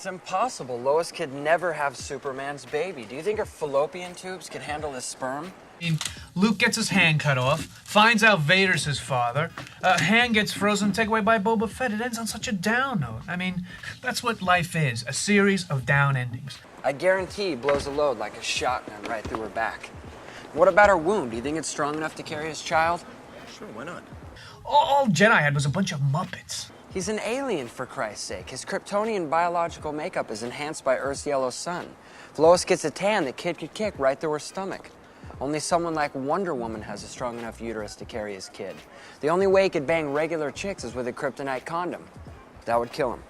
It's impossible. Lois could never have Superman's baby. Do you think her fallopian tubes could handle his sperm? Luke gets his hand cut off, finds out Vader's his father, hand gets frozen, taken away by Boba Fett. It ends on such a down note. I mean, that's what life is, a series of down endings. I guarantee he blows a load like a shotgun right through her back. What about her wound? Do you think it's strong enough to carry his child? Sure, why not? All Jedi had was a bunch of Muppets. He's an alien, for Christ's sake. His Kryptonian biological makeup is enhanced by Earth's yellow sun. If Lois gets a tan, the kid could kick right through her stomach. Only someone like Wonder Woman has a strong enough uterus to carry his kid. The only way he could bang regular chicks is with a kryptonite condom. That would kill him.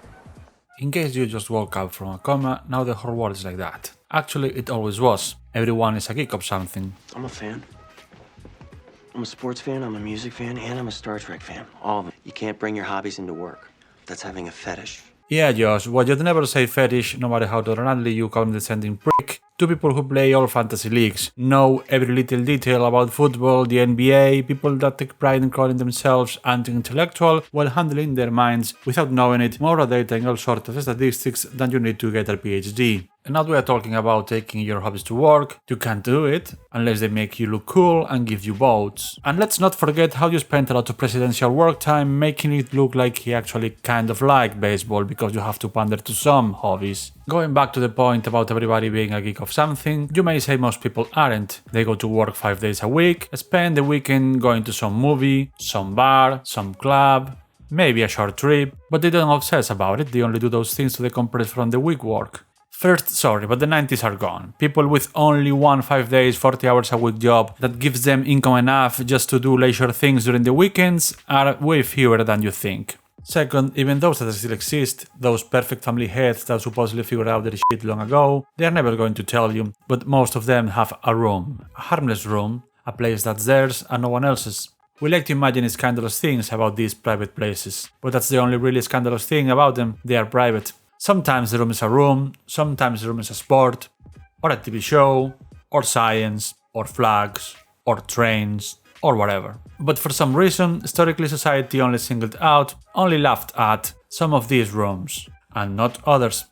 In case you just woke up from a coma, now the whole world is like that. Actually, it always was. Everyone is a geek of something. I'm a fan. I'm a sports fan, I'm a music fan, and I'm a Star Trek fan. All of them. You can't bring your hobbies into work. That's having a fetish. Yeah, Josh, well, you'd never say fetish, no matter how tolerantly you condescending prick. Two people who play all fantasy leagues, know every little detail about football, the NBA, people that take pride in calling themselves anti-intellectual while handling their minds without knowing it, more data and all sorts of statistics than you need to get a PhD. And now we are talking about taking your hobbies to work. You can't do it unless they make you look cool and give you votes. And let's not forget how you spent a lot of presidential work time making it look like he actually kind of liked baseball because you have to pander to some hobbies. Going back to the point about everybody being a geek of something, you may say most people aren't. They go to work 5 days a week, spend the weekend going to some movie, some bar, some club, maybe a short trip, but they don't obsess about it, they only do those things to decompress from the week work. First, sorry, but the 90s are gone. People with only one 5 days, 40 hours a week job that gives them income enough just to do leisure things during the weekends are way fewer than you think. Second, even those that still exist, those perfect family heads that supposedly figured out their shit long ago, they are never going to tell you, but most of them have a room. A harmless room, a place that's theirs and no one else's. We like to imagine scandalous things about these private places, but that's the only really scandalous thing about them, they are private. Sometimes the room is a room, sometimes the room is a sport, or a TV show, or science, or flags, or trains, or whatever. But for some reason, historically society only singled out, only laughed at some of these rooms, and not others.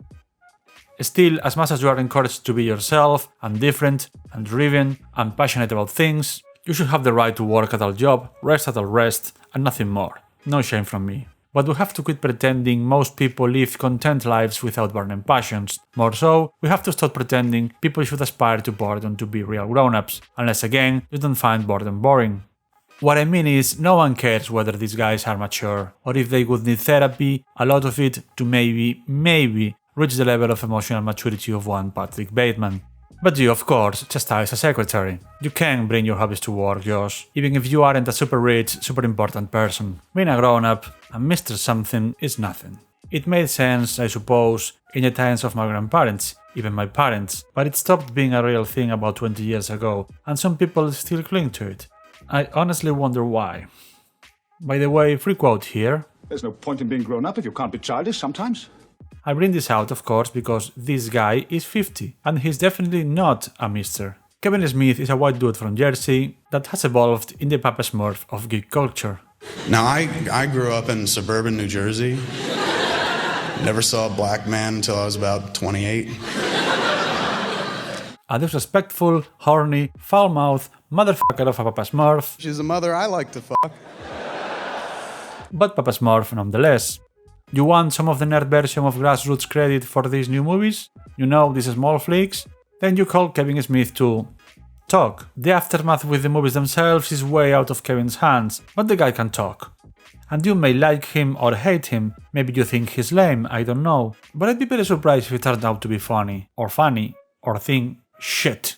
Still, as much as you are encouraged to be yourself, and different, and driven, and passionate about things, you should have the right to work at all job, rest at all rest, and nothing more. No shame from me. But we have to quit pretending most people live content lives without burning passions. More so, we have to stop pretending people should aspire to boredom to be real grown-ups, unless again, you don't find boredom boring. What I mean is, no one cares whether these guys are mature, or if they would need therapy, a lot of it, to maybe, reach the level of emotional maturity of one Patrick Bateman. But you, of course, chastise a secretary. You can bring your hobbies to work, Josh, even if you aren't a super rich, super important person. Being a grown-up and Mr. Something is nothing. It made sense, I suppose, in the times of my grandparents, even my parents, but it stopped being a real thing about 20 years ago, and some people still cling to it. I honestly wonder why. By the way, free quote here. There's no point in being grown up if you can't be childish sometimes. I bring this out, of course, because this guy is 50, and he's definitely not a mister. Kevin Smith is a white dude from Jersey that has evolved in the Papa Smurf of geek culture. Now, I grew up in suburban New Jersey. Never saw a black man until I was about 28. A disrespectful, horny, foul-mouthed motherfucker of a Papa Smurf. She's a mother I like to fuck. But Papa Smurf nonetheless. You want some of the nerd version of grassroots credit for these new movies? You know, these small flicks? Then you call Kevin Smith to talk. The aftermath with the movies themselves is way out of Kevin's hands, but the guy can talk. And you may like him or hate him, maybe you think he's lame, I don't know. But I'd be very surprised if it turned out to be funny, or think shit.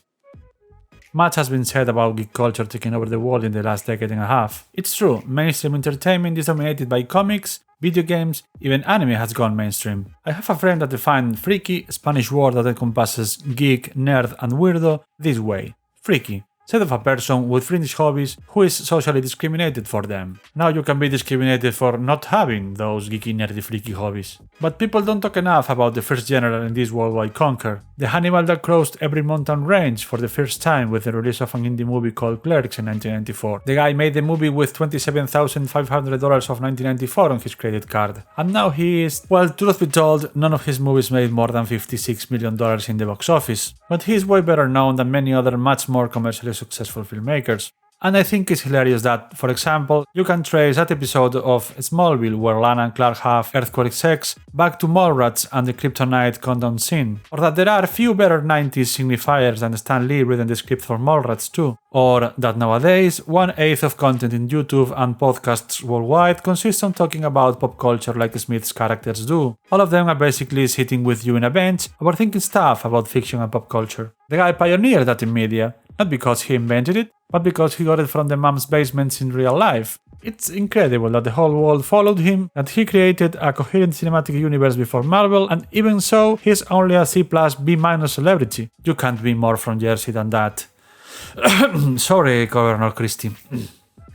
Much has been said about geek culture taking over the world in the last decade and a half. It's true, mainstream entertainment is dominated by comics, video games, even anime has gone mainstream. I have a friend that defined freaky, a Spanish word that encompasses geek, nerd and weirdo, this way. Freaky. instead of a person with fringe hobbies who is socially discriminated for them. Now you can be discriminated for not having those geeky, nerdy, freaky hobbies. But people don't talk enough about the first general in this worldwide conquer, the animal that crossed every mountain range for the first time with the release of an indie movie called Clerks in 1994. The guy made the movie with $27,500 of 1994 on his credit card, and now he is, well, truth be told, none of his movies made more than $56 million in the box office, but he is way better known than many other much more commercially successful filmmakers. And I think it's hilarious that, for example, you can trace that episode of Smallville where Lana and Clark have earthquake sex back to Mallrats and the Kryptonite condom scene, or that there are few better 90s signifiers than Stan Lee reading the script for Mallrats too, or that nowadays 1/8 of content in YouTube and podcasts worldwide consists on talking about pop culture like Smith's characters do. All of them are basically sitting with you in a bench, overthinking stuff about fiction and pop culture. The guy pioneered that in media, not because he invented it, but because he got it from the mom's basements in real life. It's incredible that the whole world followed him, that he created a coherent cinematic universe before Marvel, and even so, he's only a C+, B- celebrity. You can't be more from Jersey than that. Sorry, Governor Christie.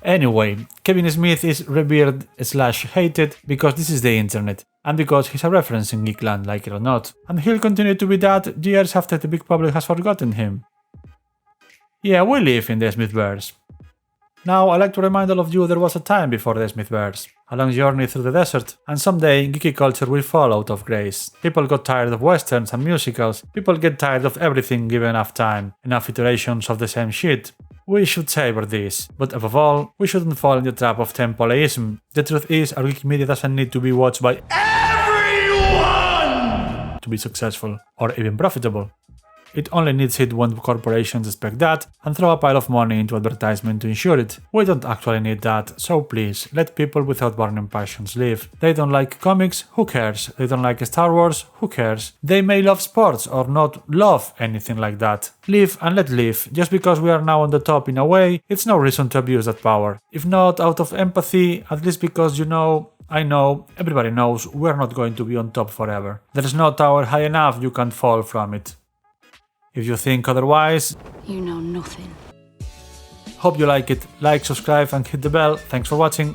Anyway, Kevin Smith is revered/hated because this is the internet, and because he's a reference in Geekland, like it or not, and he'll continue to be that years after the big public has forgotten him. Yeah, we live in the Smithverse. Now, I'd like to remind all of you there was a time before the Smithverse, a long journey through the desert, and someday geeky culture will fall out of grace. People got tired of westerns and musicals, people get tired of everything given enough time, enough iterations of the same shit. We should savor this, but above all, we shouldn't fall in the trap of tempoleism. The truth is, our geeky media doesn't need to be watched by everyone to be successful, or even profitable. It only needs it when corporations expect that and throw a pile of money into advertisement to ensure it. We don't actually need that, so please, let people without burning passions live. They don't like comics, who cares? They don't like Star Wars, who cares? They may love sports or not love anything like that. Live and let live. Just because we are now on the top in a way, it's no reason to abuse that power. If not out of empathy, at least because I know, everybody knows, we're not going to be on top forever. There's no tower high enough you can't fall from it. If you think otherwise, you know nothing. Hope you like it. Like, subscribe and hit the bell. Thanks for watching.